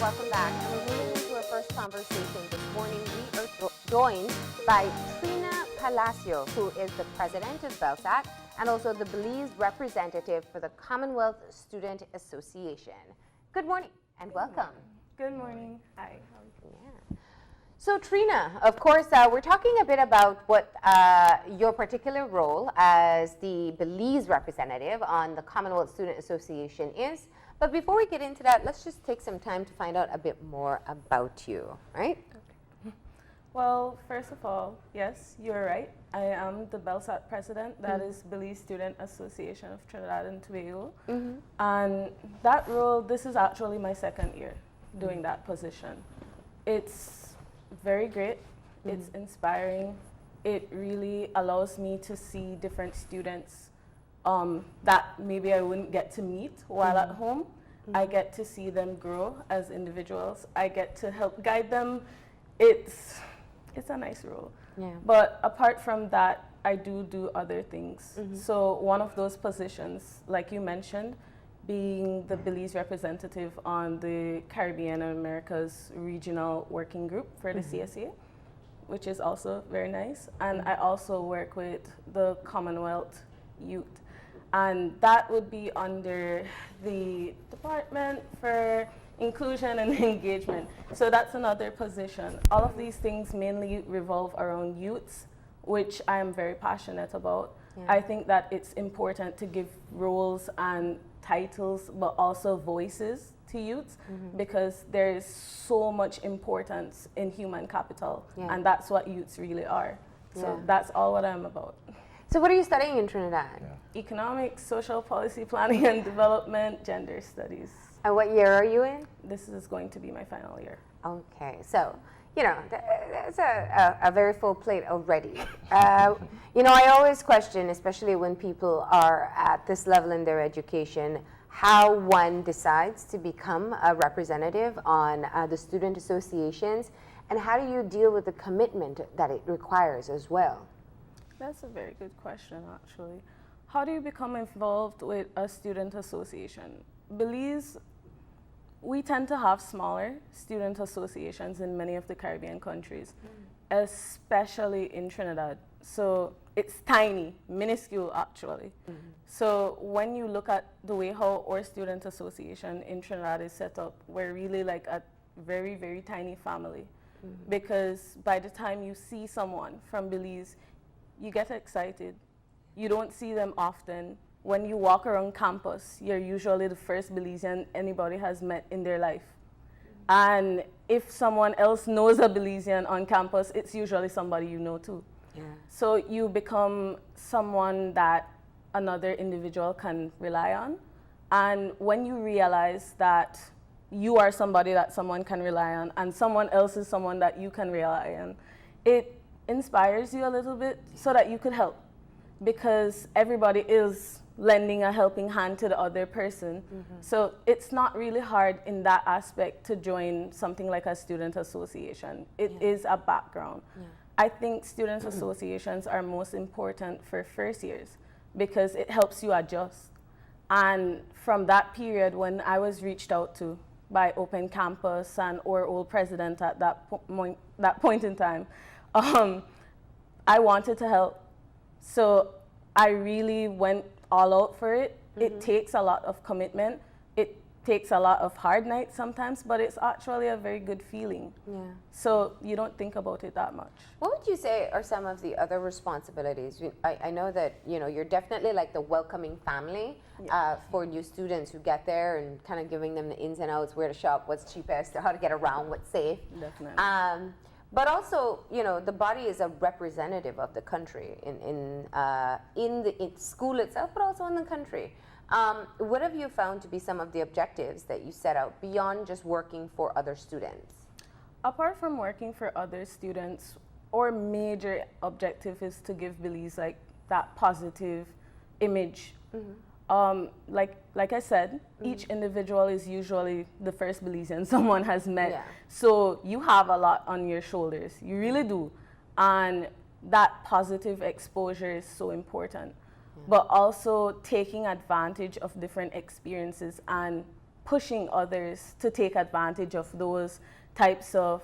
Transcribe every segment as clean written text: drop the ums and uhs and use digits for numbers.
welcome back. And we're moving into our first conversation this morning. We are joined by Trina Palacio, who is the president of BELSAT and also the Belize representative for the Commonwealth Student Association. Good morning and welcome. Good morning. Hi. Yeah. So Trina, of course, we're talking a bit about what your particular role as the Belize representative on the Commonwealth Student Association is. But before we get into that, let's just take some time to find out a bit more about you, right? Okay. Well, first of all, yes, you're right. I am the BELSAT president. That is Belize Student Association of Trinidad and Tobago. And that role, this is actually my second year doing that position. It's very great. It's inspiring. It really allows me to see different students that maybe I wouldn't get to meet while at home. I get to see them grow as individuals. I get to help guide them. It's a nice role. Yeah. But apart from that, I do other things. So one of those positions, like you mentioned, being the Belize representative on the Caribbean and Americas Regional Working Group for the CSA, which is also very nice. And I also work with the Commonwealth Youth. And that would be under the Department for Inclusion and Engagement. So that's another position. All of these things mainly revolve around youths, which I am very passionate about. Yeah. I think that it's important to give roles and titles, but also voices to youths, because there is so much importance in human capital, and that's what youths really are. So that's all what I'm about. So what are you studying in Trinidad? Economics, social policy planning and development, gender studies. And what year are you in? This is going to be my final year. Okay, so, you know, that's a very full plate already. You know, I always question, especially when people are at this level in their education, how one decides to become a representative on the student associations, and how do you deal with the commitment that it requires as well? That's a very good question, actually. How do you become involved with a student association? Belize, we tend to have smaller student associations in many of the Caribbean countries, especially in Trinidad. So it's tiny, minuscule actually. So when you look at the way how our student association in Trinidad is set up, we're really like a very, very tiny family. Because by the time you see someone from Belize, you get excited. You don't see them often. When you walk around campus, you're usually the first Belizean anybody has met in their life. And if someone else knows a Belizean on campus, it's usually somebody you know too. Yeah. So you become someone that another individual can rely on. And when you realize that you are somebody that someone can rely on, and someone else is someone that you can rely on, it inspires you a little bit so that you could help, because everybody is lending a helping hand to the other person. So it's not really hard in that aspect to join something like a student association. It is a background. I think student associations are most important for first years because it helps you adjust. And from that period when I was reached out to by Open Campus and our old president at that point in time, I wanted to help. So I really went all out for it. It takes a lot of commitment. It takes a lot of hard nights sometimes, but it's actually a very good feeling. So you don't think about it that much. What would you say are some of the other responsibilities? I know that, you know, you're definitely like the welcoming family for new students who get there, and kind of giving them the ins and outs, where to shop, what's cheapest, how to get around, what's safe. Definitely. But also, you know, the body is a representative of the country in school itself, but also in the country. What have you found to be some of the objectives that you set out beyond just working for other students? Apart from working for other students, our major objective is to give Belize like that positive image. Like I said, each individual is usually the first Belizean someone has met. So you have a lot on your shoulders. You really do. And that positive exposure is so important. But also taking advantage of different experiences and pushing others to take advantage of those types of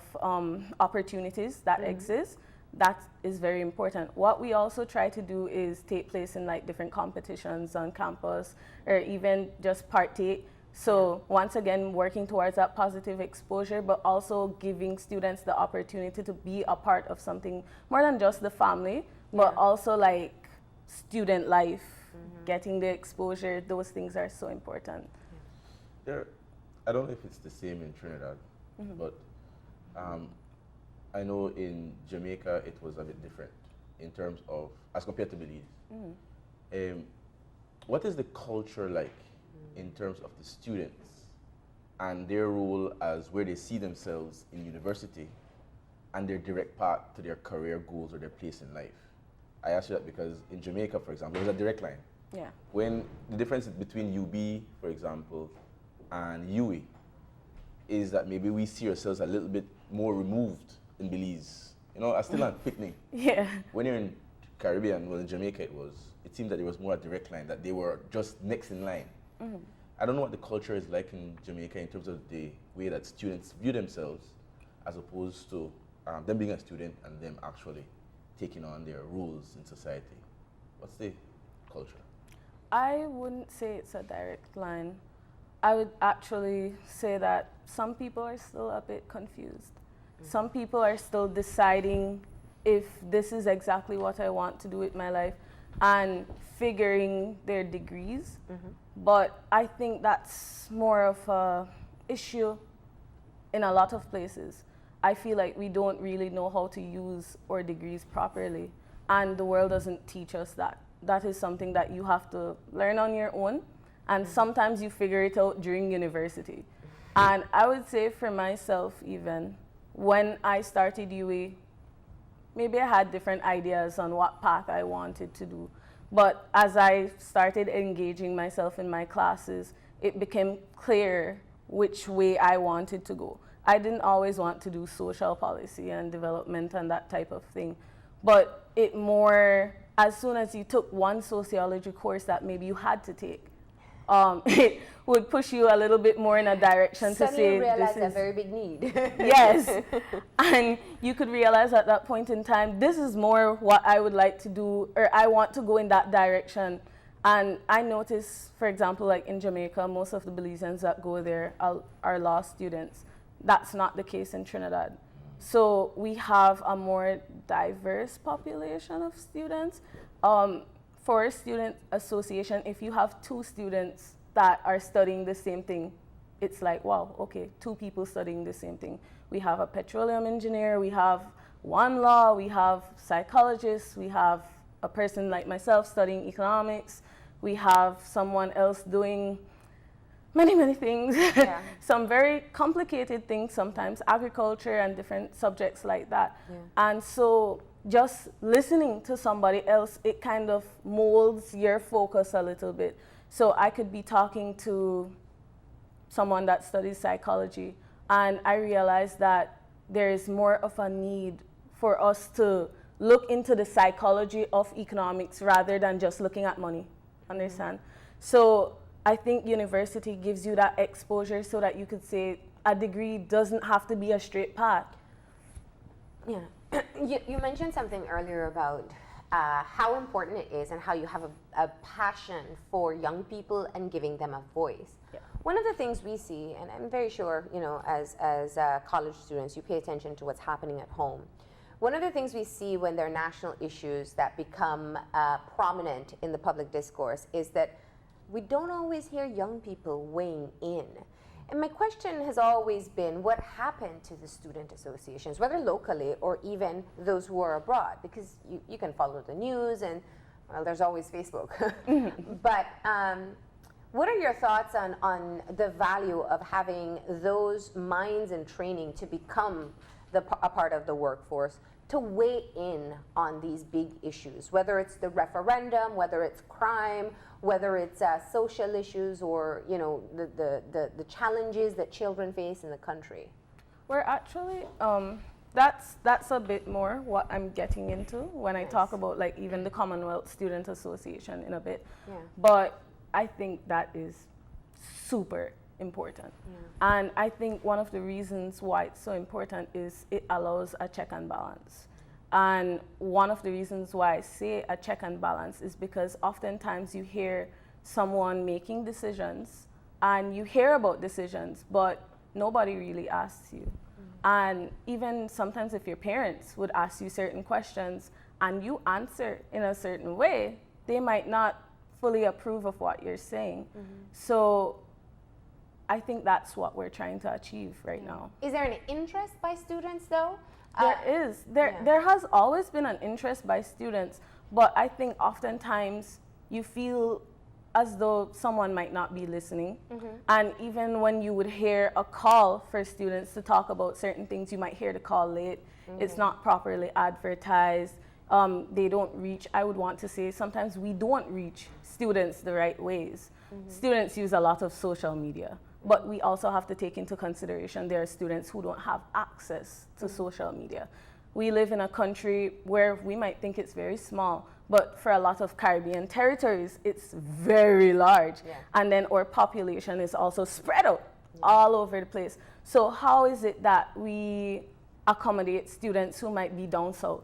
opportunities that exist, that is very important. What we also try to do is take place in like different competitions on campus, or even just partake. So once again, working towards that positive exposure, but also giving students the opportunity to be a part of something more than just the family, but also like student life, getting the exposure. Those things are so important. I don't know if it's the same in Trinidad, but I know in Jamaica it was a bit different in terms of, as compared to Belize. What is the culture like in terms of the students and their role as where they see themselves in university and their direct path to their career goals or their place in life? I ask you that because in Jamaica, for example, there's a direct line. Yeah. When the difference between UB, for example, and UE is that maybe we see ourselves a little bit more removed in Belize. You know, I still am picnic. Yeah. When you're in Caribbean, well, in Jamaica it seemed that there was more a direct line, that they were just next in line. I don't know what the culture is like in Jamaica in terms of the way that students view themselves as opposed to them being a student and them actually taking on their roles in society. What's the culture? I wouldn't say it's a direct line. I would actually say that some people are still a bit confused. Some people are still deciding if this is exactly what I want to do with my life and figuring their degrees. But I think that's more of a issue in a lot of places. I feel like we don't really know how to use our degrees properly, and the world doesn't teach us that. That is something that you have to learn on your own, and sometimes you figure it out during university. And I would say for myself, even when I started UA, maybe I had different ideas on what path I wanted to do. But as I started engaging myself in my classes, it became clear which way I wanted to go. I didn't always want to do social policy and development and that type of thing. But it more, as soon as you took one sociology course that maybe you had to take, it would push you a little bit more in a direction to say you realize this is a very big need. Yes, and you could realize at that point in time, this is more what I would like to do, or I want to go in that direction. And I notice, for example, like in Jamaica, most of the Belizeans that go there are law students. That's not the case in Trinidad. So we have a more diverse population of students. For a student association, if you have two students that are studying the same thing, it's like, wow, okay, two people studying the same thing. We have a petroleum engineer, we have one law, we have psychologists, we have a person like myself studying economics, we have someone else doing many things, some very complicated things sometimes, agriculture and different subjects like that. And so just listening to somebody else, it kind of molds your focus a little bit. So I could be talking to someone that studies psychology, and I realized that there is more of a need for us to look into the psychology of economics rather than just looking at money, understand? So I think university gives you that exposure so that you could say a degree doesn't have to be a straight path. Yeah. You mentioned something earlier about how important it is and how you have a passion for young people and giving them a voice. Yeah. One of the things we see, and I'm very sure, you know, as college students, you pay attention to what's happening at home. One of the things we see when there are national issues that become prominent in the public discourse is that we don't always hear young people weighing in. And my question has always been, what happened to the student associations, whether locally or even those who are abroad? Because you can follow the news and, well, there's always Facebook. But what are your thoughts on the value of having those minds and training to become a part of the workforce, to weigh in on these big issues, whether it's the referendum, whether it's crime, whether it's social issues, or you know the challenges that children face in the country? We're actually that's a bit more what I'm getting into when I talk about like even the Commonwealth Student Association in a bit. Yeah. But I think that is super important. And I think one of the reasons why it's so important is it allows a check and balance. And one of the reasons why I say a check and balance is because oftentimes you hear someone making decisions and you hear about decisions, but nobody really asks you. And even sometimes if your parents would ask you certain questions and you answer in a certain way, they might not fully approve of what you're saying. So I think that's what we're trying to achieve right now. Is there an interest by students though? There is. There has always been an interest by students, but I think oftentimes you feel as though someone might not be listening. And even when you would hear a call for students to talk about certain things, you might hear the call late. It's not properly advertised. They don't reach, I would want to say, sometimes we don't reach students the right ways. Students use a lot of social media, but we also have to take into consideration there are students who don't have access to social media. We live in a country where we might think it's very small, but for a lot of Caribbean territories, it's very large. And then our population is also spread out all over the place. So how is it that we accommodate students who might be down south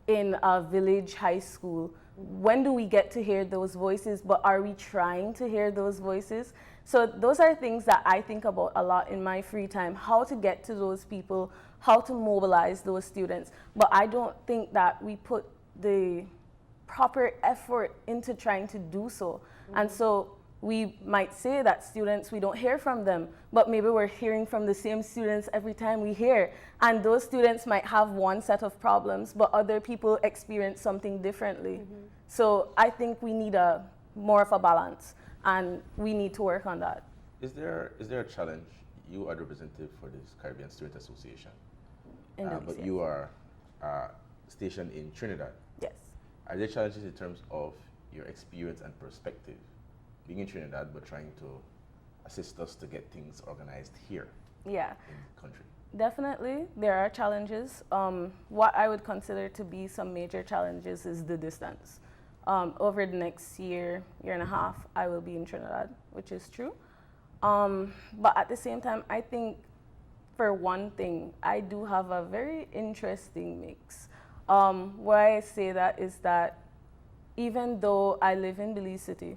in a village high school? When do we get to hear those voices, but are we trying to hear those voices? So those are things that I think about a lot in my free time, how to get to those people, how to mobilize those students. But I don't think that we put the proper effort into trying to do so. And so we might say that students, we don't hear from them, but maybe we're hearing from the same students every time we hear. And those students might have one set of problems, but other people experience something differently. So I think we need more of a balance, and we need to work on that. Is there a challenge? You are the representative for this Caribbean Student Association, but you are stationed in Trinidad. Yes. Are there challenges in terms of your experience and perspective being in Trinidad, but trying to assist us to get things organized here in the country? Definitely, there are challenges. What I would consider to be some major challenges is the distance. Over the next year and a half, I will be in Trinidad, which is true. But at the same time, I think for one thing, I do have a very interesting mix. Why I say that is that even though I live in Belize City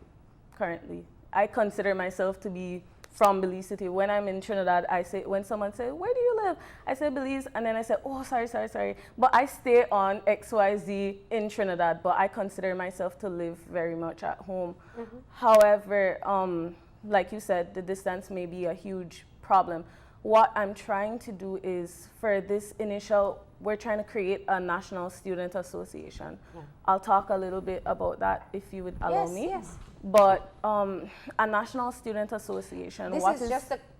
currently, I consider myself to be from Belize City. When I'm in Trinidad, I say, when someone says, where do you live? I say Belize, and then I say, oh, sorry. But I stay on XYZ in Trinidad, but I consider myself to live very much at home. However, like you said, the distance may be a huge problem. What I'm trying to do is, for this initial, we're trying to create a National Student Association. I'll talk a little bit about that if you would allow me. Yes. But a National Student Association. This is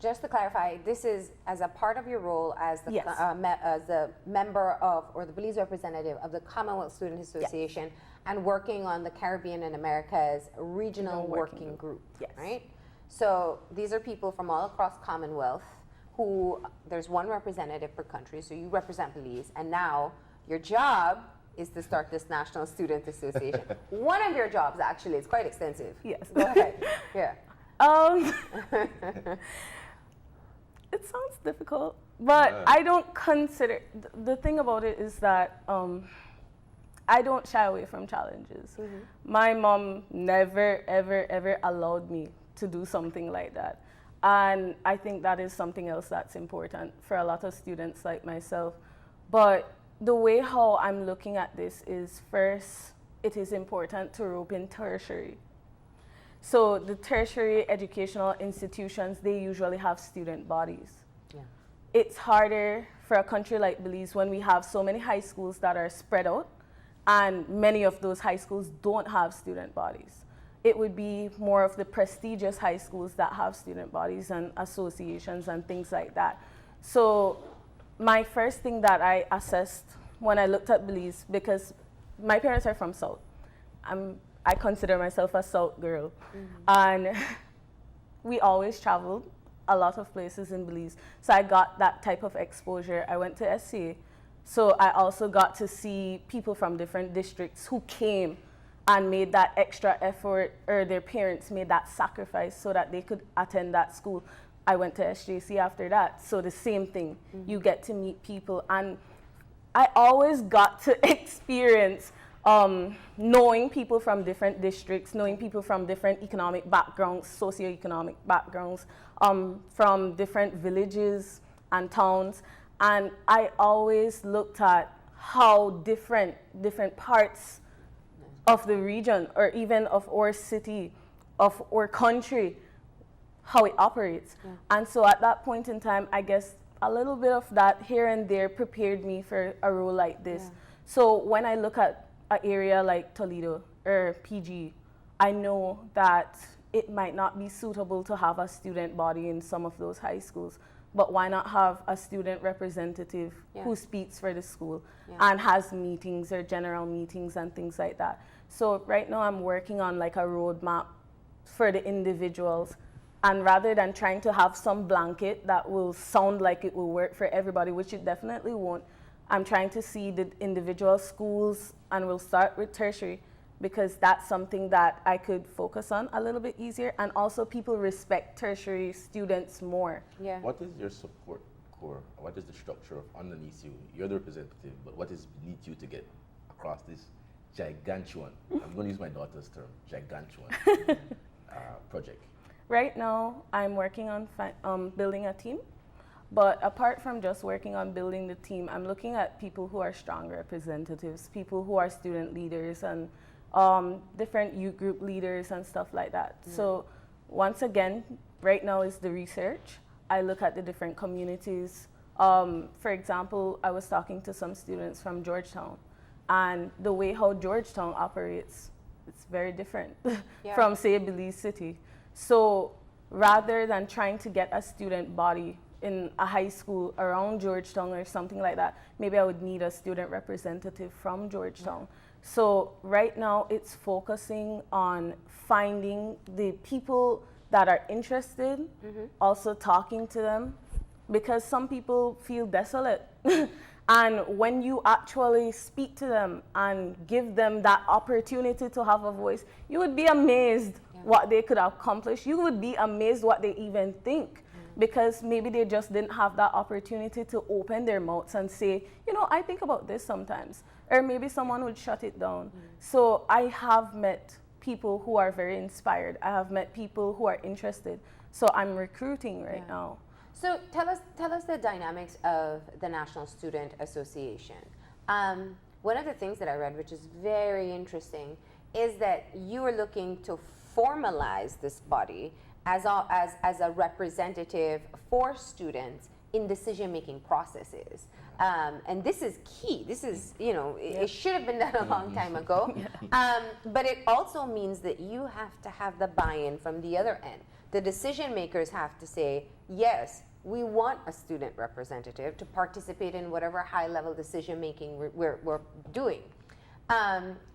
just to clarify. This is as a part of your role as the as the member of, or the Belize representative of the Commonwealth Student Association, and working on the Caribbean and Americas regional working group. Right. So these are people from all across Commonwealth. Who, there's one representative per country, so you represent Belize, and now your job is to start this National Student Association. One of your jobs, actually, it's quite extensive. Yes. Go ahead. It sounds difficult, but I don't consider, the thing about it is that I don't shy away from challenges. My mom never, ever allowed me to do something like that. And I think that is something else that's important for a lot of students like myself. But the way how I'm looking at this is, first, it is important to rope in tertiary. So the tertiary educational institutions, they usually have student bodies. It's harder for a country like Belize when we have so many high schools that are spread out, and many of those high schools don't have student bodies. It would be more of the prestigious high schools that have student bodies and associations and things like that. So my first thing that I assessed when I looked at Belize, because my parents are from South. I consider myself a South girl. And we always traveled a lot of places in Belize. So I got that type of exposure. I went to SCA. So I also got to see people from different districts who came and made that extra effort, or their parents made that sacrifice so that they could attend that school. I went to SJC after that, so the same thing. You get to meet people, and I always got to experience knowing people from different districts, knowing people from different economic backgrounds, socioeconomic backgrounds, from different villages and towns. And I always looked at how different parts of the region, or even of our city, of our country, how it operates. And so at that point in time, I guess a little bit of that here and there prepared me for a role like this. So when I look at an area like Toledo or PG, I know that it might not be suitable to have a student body in some of those high schools, but why not have a student representative who speaks for the school and has meetings or general meetings and things like that. So right now I'm working on like a roadmap for the individuals, and rather than trying to have some blanket that will sound like it will work for everybody, which it definitely won't, I'm trying to see the individual schools, and we'll start with tertiary, because that's something that I could focus on a little bit easier, and also people respect tertiary students more. What is your support core? What is the structure of underneath you? You're the representative, but what is beneath you to get across this gigantuan, I'm going to use my daughter's term, gigantuan project? Right now, I'm working on building a team. But apart from just working on building the team, I'm looking at people who are strong representatives, people who are student leaders and different youth group leaders and stuff like that. So once again, right now is the research. I look at the different communities. For example, I was talking to some students from Georgetown, and the way how Georgetown operates, it's very different from, say, Belize City. So rather than trying to get a student body in a high school around Georgetown or something like that, maybe I would need a student representative from Georgetown. So right now it's focusing on finding the people that are interested, also talking to them, because some people feel desolate. And when you actually speak to them and give them that opportunity to have a voice, you would be amazed what they could accomplish. You would be amazed what they even think, because maybe they just didn't have that opportunity to open their mouths and say, you know, I think about this sometimes. Or maybe someone would shut it down. So I have met people who are very inspired. I have met people who are interested. So I'm recruiting right now. So tell us the dynamics of the National Student Association. One of the things that I read, which is very interesting, is that you are looking to formalize this body as a representative for students in decision-making processes. And this is key. This is, you know, it should have been done a long time ago. But it also means that you have to have the buy-in from the other end. The decision makers have to say, yes, we want a student representative to participate in whatever high-level decision-making we're doing.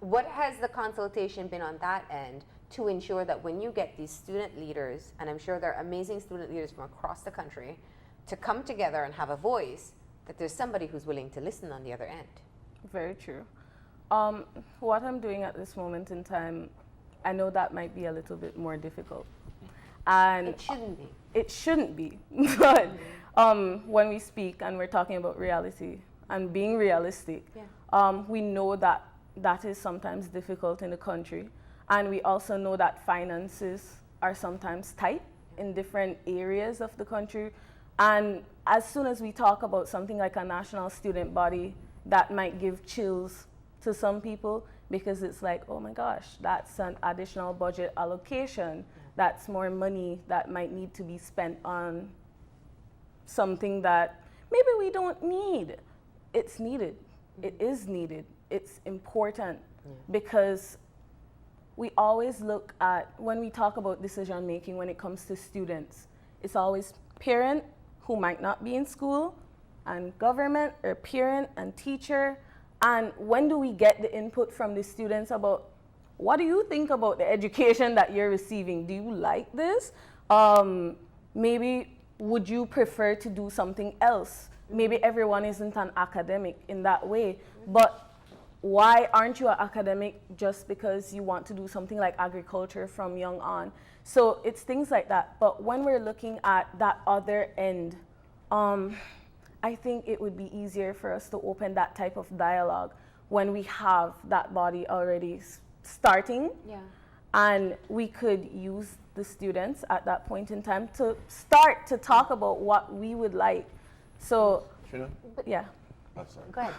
What has the consultation been on that end to ensure that when you get these student leaders, and I'm sure they're amazing student leaders from across the country, to come together and have a voice, that there's somebody who's willing to listen on the other end? Very true. What I'm doing at this moment in time, I know that might be a little bit more difficult. And it shouldn't be. It shouldn't be. But when we speak and we're talking about reality and being realistic, we know that that is sometimes difficult in the country. And we also know that finances are sometimes tight in different areas of the country. And as soon as we talk about something like a national student body, that might give chills to some people, because it's like, oh my gosh, that's an additional budget allocation. That's more money that might need to be spent on something that maybe we don't need. It's needed. It is needed. It's important, because we always look at, when we talk about decision making when it comes to students, it's always parent who might not be in school, and government, or parent and teacher. And when do we get the input from the students about, what do you think about the education that you're receiving? Do you like this? Maybe would you prefer to do something else? Maybe everyone isn't an academic in that way, but why aren't you an academic just because you want to do something like agriculture from young on? So it's things like that. But when we're looking at that other end, I think it would be easier for us to open that type of dialogue when we have that body already starting. Yeah. And we could use the students at that point in time to start to talk about what we would like. So, Trina? yeah. I'm sorry. Go ahead.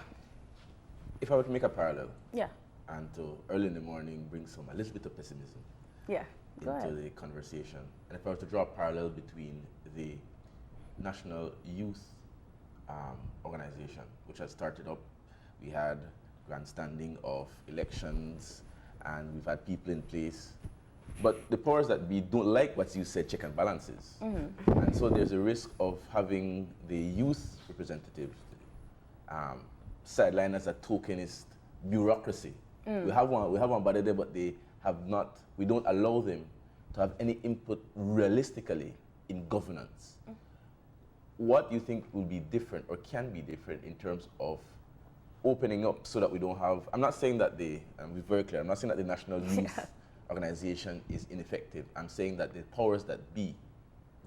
If I were to make a parallel Yeah. and to early in the morning bring a little bit of pessimism Yeah. Go into ahead. the conversation, and if I were to draw a parallel between the National Youth Organization, which had started up, we had grandstanding of elections, and we've had people in place. But the powers that be don't like what you said, check and balances. And so there's a risk of having the youth representatives sidelined as a tokenist bureaucracy. We have one body there, but they have not, we don't allow them to have any input realistically in governance. What do you think will be different or can be different in terms of opening up so that we don't have, I'm not saying that be very clear, I'm not saying that the National Youth Organization is ineffective. I'm saying that the powers that be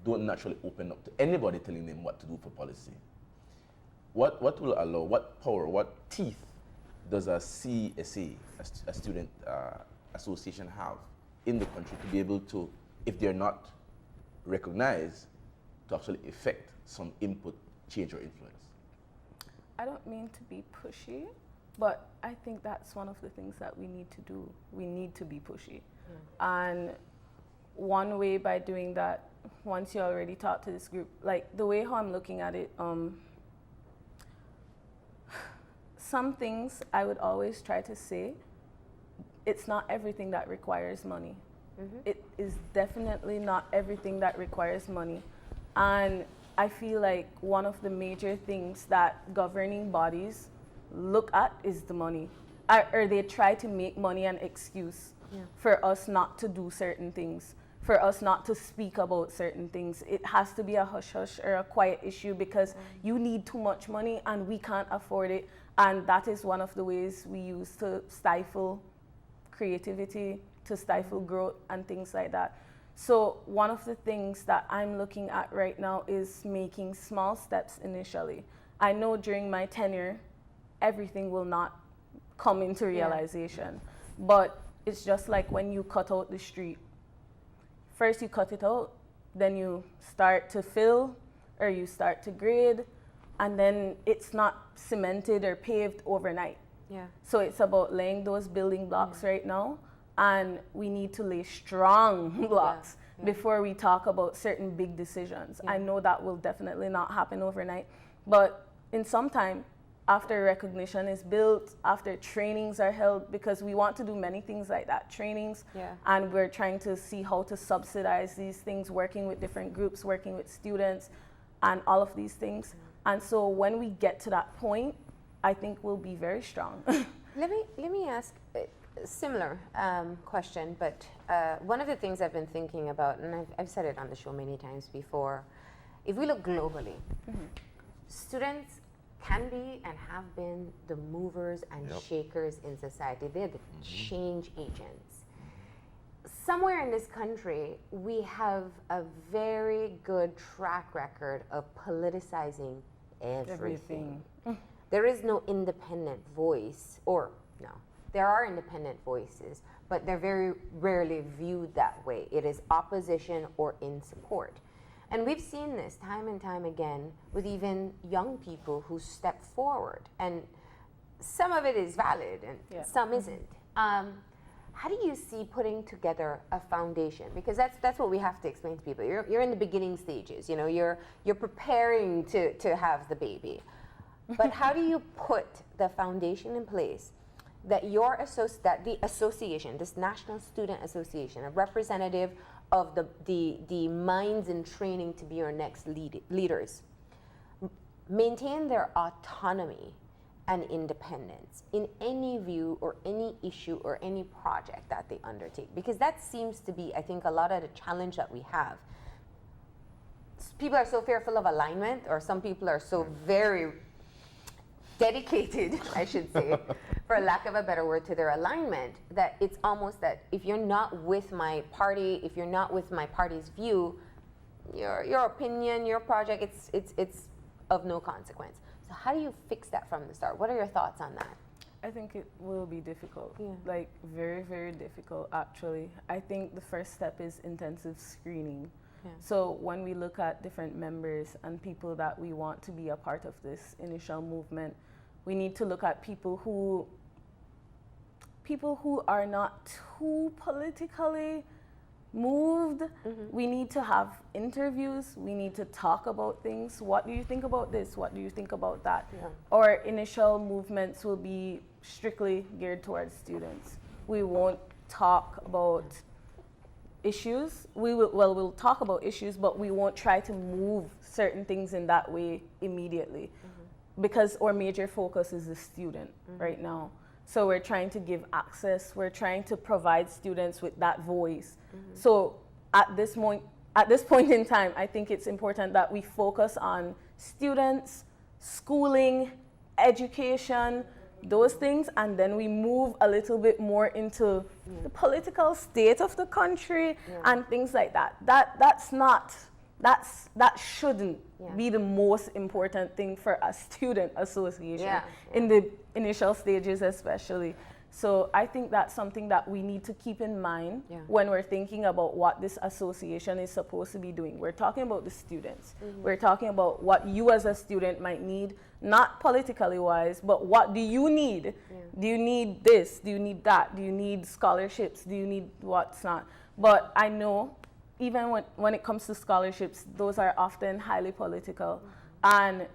don't naturally open up to anybody telling them what to do for policy. What will allow, what power, what teeth does a CSA, a student association, have in the country to be able to, if they're not recognized, to actually effect some input, change, or influence? I don't mean to be pushy, but I think that's one of the things that we need to do. We need to be pushy. And one way by doing that, once you already talk to this group, like the way how I'm looking at it, some things I would always try to say, it's not everything that requires money. It is definitely not everything that requires money. And I feel like one of the major things that governing bodies look at is the money. Or they try to make money an excuse for us not to do certain things, for us not to speak about certain things. It has to be a hush-hush or a quiet issue because you need too much money and we can't afford it. And that is one of the ways we use to stifle creativity, to stifle growth and things like that. So one of the things that I'm looking at right now is making small steps initially. I know during my tenure, everything will not come into realization, but it's just like when you cut out the street. First you cut it out, then you start to fill or you start to grade, and then it's not cemented or paved overnight. So it's about laying those building blocks right now. And we need to lay strong blocks before we talk about certain big decisions. I know that will definitely not happen overnight, but in some time, after recognition is built, after trainings are held, because we want to do many things like that, trainings, and we're trying to see how to subsidize these things, working with different groups, working with students, and all of these things. And so when we get to that point, I think we'll be very strong. Let me ask a similar question, but one of the things I've been thinking about, and I've said it on the show many times before, if we look globally, students can be and have been the movers and shakers in society. They're the change agents. Somewhere in this country, we have a very good track record of politicizing everything. There is no independent voice, or no, there are independent voices, but they're very rarely viewed that way. It is opposition or in support. And we've seen this time and time again with even young people who step forward. And some of it is valid and some isn't. How do you see putting together a foundation? Because that's what we have to explain to people. You're in the beginning stages, you know, you're preparing to have the baby. But how do you put the foundation in place that that the association, this National Student Association, a representative of the minds in training to be your next leaders, maintain their autonomy and independence in any view or any issue or any project that they undertake? Because that seems to be, I think, a lot of the challenge that we have. People are so fearful of alignment, or some people are so very dedicated, I should say, for lack of a better word, to their alignment, that it's almost that if you're not with my party, if you're not with my party's view, your opinion, your project, it's of no consequence. So how do you fix that from the start? What are your thoughts on that? I think it will be difficult, Yeah. like very, very difficult actually. I think the first step is intensive screening. Yeah. So when we look at different members and people that we want to be a part of this initial movement, we need to look at people who are not too politically moved. We need to have interviews. We need to talk about things. What do you think about this? What do you think about that? Yeah. Our initial movements will be strictly geared towards students. We won't talk about issues. We'll talk about issues, but we won't try to move certain things in that way immediately, because our major focus is the student right now. So we're trying to give access. We're trying to provide students with that voice. So at this point in time, I think it's important that we focus on students, schooling, education, those things, and then we move a little bit more into the political state of the country and things like that. That shouldn't be the most important thing for a student association in the initial stages especially. So I think that's something that we need to keep in mind when we're thinking about what this association is supposed to be doing. We're talking about the students. We're talking about what you as a student might need, not politically wise, but what do you need? Do you need this? Do you need that? Do you need scholarships? Do you need what's not? But I know even when it comes to scholarships, those are often highly political. And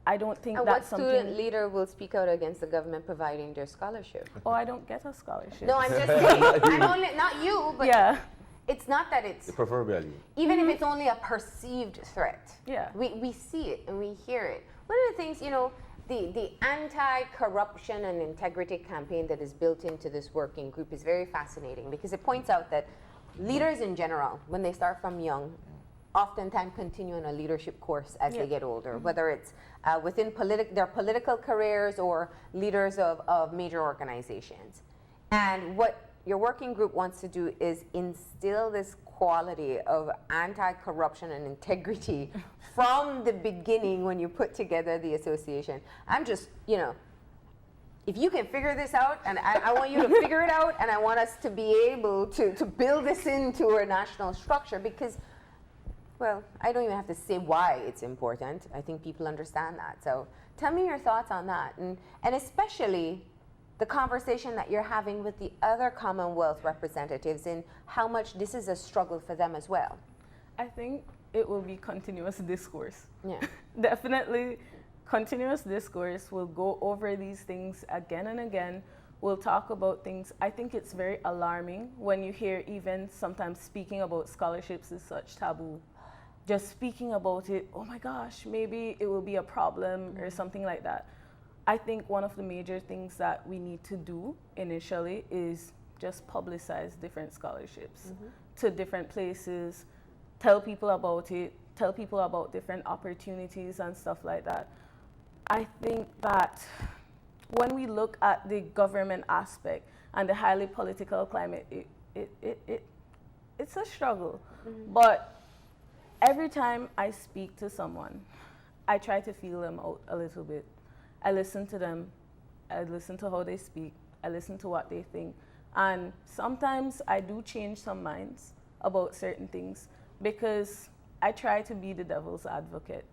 I don't think And that's what student leader will speak out against the government providing their scholarship? Oh, I don't get a scholarship. No, I'm just saying. I'm only, not you, but Yeah. it's not that it's, Proverbially. even if it's only a perceived threat. Yeah. We see it and we hear it. One of the things, the anti-corruption and integrity campaign that is built into this working group is very fascinating, because it points out that leaders in general, when they start from young, oftentimes continue on a leadership course as they get older, whether it's within their political careers or leaders of major organizations. And what your working group wants to do is instill this quality of anti-corruption and integrity from the beginning when you put together the association. I'm just, if you can figure this out, and I want you to figure it out, and I want us to be able to build this into our national structure, because, well, I don't even have to say why it's important. I think people understand that. So tell me your thoughts on that, and especially the conversation that you're having with the other Commonwealth representatives and how much this is a struggle for them as well. I think it will be continuous discourse. Yeah. Definitely continuous discourse. We'll go over these things again and again. We'll talk about things. I think it's very alarming when you hear even sometimes speaking about scholarships is such taboo. Just speaking about it, oh my gosh, maybe it will be a problem or something like that. I think one of the major things that we need to do initially is just publicize different scholarships to different places, tell people about it, tell people about different opportunities and stuff like that. I think that when we look at the government aspect and the highly political climate, it's a struggle. But every time I speak to someone, I try to feel them out a little bit. I listen to them, I listen to how they speak, I listen to what they think. And sometimes I do change some minds about certain things because I try to be the devil's advocate.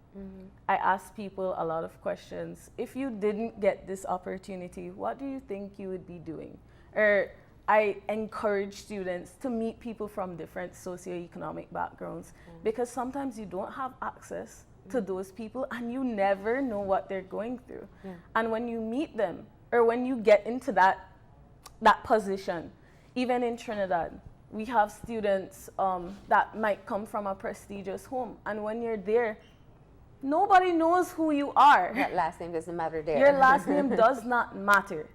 I ask people a lot of questions. If you didn't get this opportunity, what do you think you would be doing? Or I encourage students to meet people from different socioeconomic backgrounds because sometimes you don't have access to those people and you never know what they're going through. And when you meet them or when you get into that position, even in Trinidad, we have students that might come from a prestigious home, and when you're there, nobody knows who you are. That last name doesn't matter there. Your last name does not matter.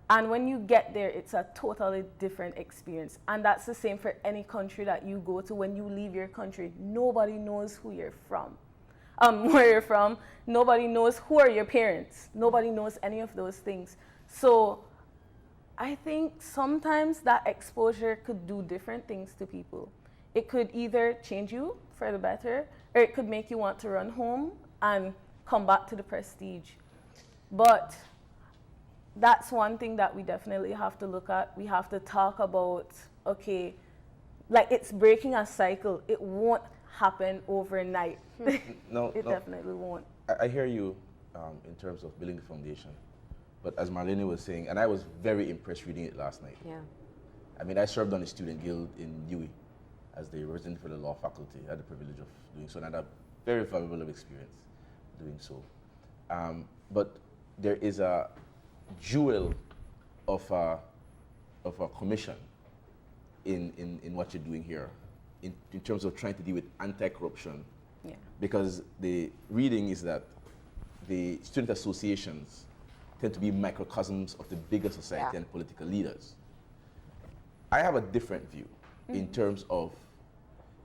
And when you get there, it's a totally different experience. And that's the same for any country that you go to. When you leave your country, nobody knows who you're from. where you're from. Nobody knows who are your parents. Nobody knows any of those things. So I think sometimes that exposure could do different things to people. It could either change you for the better, or it could make you want to run home and come back to the prestige. But that's one thing that we definitely have to look at. We have to talk about, okay, like it's breaking a cycle. It won't happen overnight. No, It definitely won't. I hear you in terms of building the foundation. But as Marlene was saying, and I was very impressed reading it last night. Yeah. I mean, I served on the student guild in UWI as the representative for the law faculty. I had the privilege of doing so, and I had a very valuable experience doing so. But there is a jewel of a commission in what you're doing here, in terms of trying to deal with anti-corruption. Yeah. Because the reading is that the student associations tend to be microcosms of the bigger society and political leaders. I have a different view in terms of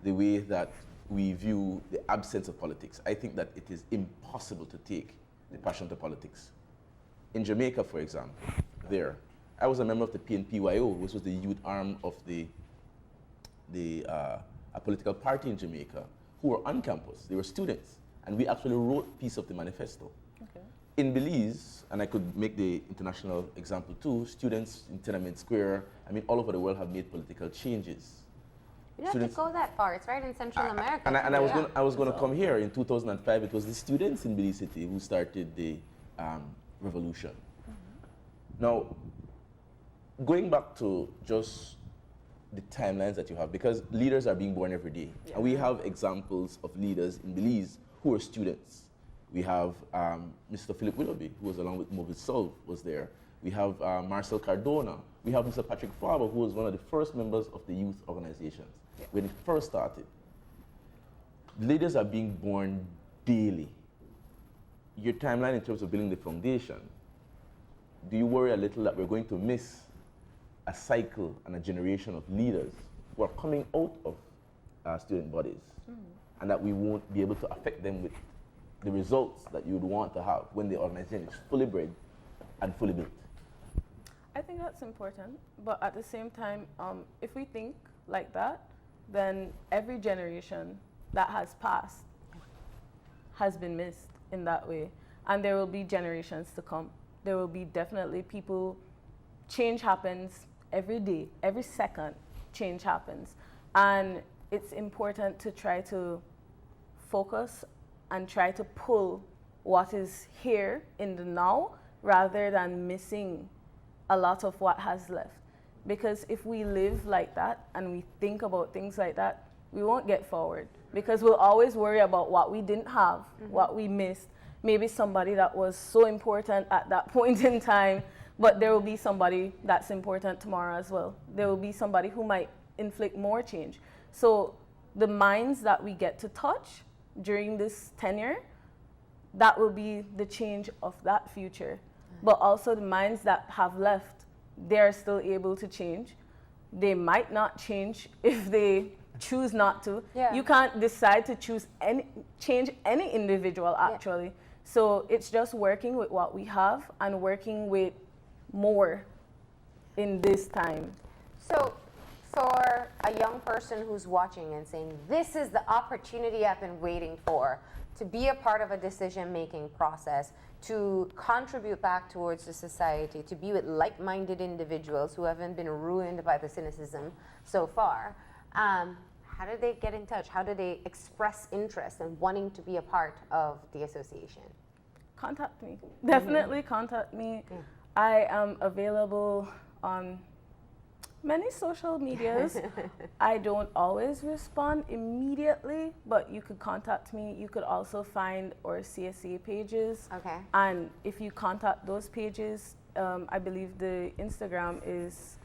the way that we view the absence of politics. I think that it is impossible to take the passion to politics. In Jamaica, for example, I was a member of the PNPYO, which was the youth arm of a political party in Jamaica, who were on campus. They were students, and we actually wrote a piece of the manifesto. Okay. In Belize, and I could make the international example too, students in Tiananmen Square, I mean, all over the world have made political changes. You don't have to go that far. It's right in Central America. And I was going to come here in 2005. It was the students in Belize City who started the revolution. Now, going back to just the timelines that you have, because leaders are being born every day. And we have examples of leaders in Belize who are students. We have Mr. Philip Willoughby, who was along with Maurice Solve, was there. We have Marcel Cardona. We have Mr. Patrick Farber, who was one of the first members of the youth organizations when it first started. Leaders are being born daily. Your timeline in terms of building the foundation, do you worry a little that we're going to miss a cycle and a generation of leaders who are coming out of student bodies, and that we won't be able to affect them with the results that you would want to have when the organization is fully bred and fully built? I think that's important, but at the same time, if we think like that, then every generation that has passed has been missed in that way, and there will be generations to come. There will be definitely people, change happens every day, every second, change happens, and it's important to try to focus and try to pull what is here in the now rather than missing a lot of what has left. Because if we live like that and we think about things like that, we won't get forward, because we'll always worry about what we didn't have, what we missed, maybe somebody that was so important at that point in time, but there will be somebody that's important tomorrow as well. There will be somebody who might inflict more change. So the minds that we get to touch during this tenure, that will be the change of that future. But also the minds that have left, they're still able to change. They might not change if they choose not to. Yeah. You can't decide to change any individual actually. Yeah. So it's just working with what we have and working with more in this time. So for a young person who's watching and saying, this is the opportunity I've been waiting for, to be a part of a decision-making process, to contribute back towards the society, to be with like-minded individuals who haven't been ruined by the cynicism so far, how do they get in touch? How do they express interest in wanting to be a part of the association? Contact me. Definitely contact me. Yeah. I am available on many social medias. I don't always respond immediately, but you could contact me. You could also find our CSA pages. Okay. And if you contact those pages, I believe the Instagram is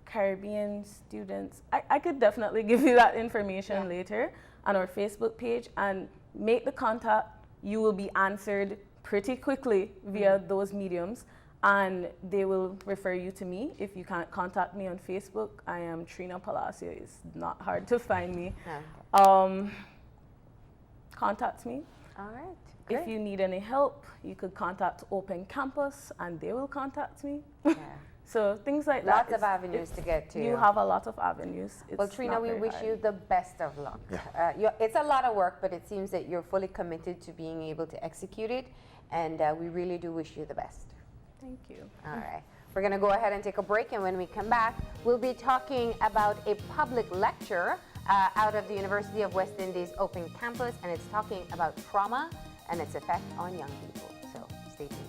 Caribbean Students. I could definitely give you that information later on our Facebook page, and make the contact. You will be answered pretty quickly via those mediums, and they will refer you to me. If you can't contact me on Facebook, I am Trina Palacio. It's not hard to find me. Okay. Contact me. All right. If you need any help, you could contact Open Campus and they will contact me. Yeah. So things like Lots that. of avenues to get to. You have a lot of avenues. Well, It's Trina, not we very wish hard. you the best of luck. It's a lot of work, but it seems that you're fully committed to being able to execute it, and we really do wish you the best. Thank you. All right. We're going to go ahead and take a break, and when we come back, we'll be talking about a public lecture out of the University of West Indies Open Campus, and it's talking about trauma and its effect on young people. So stay tuned.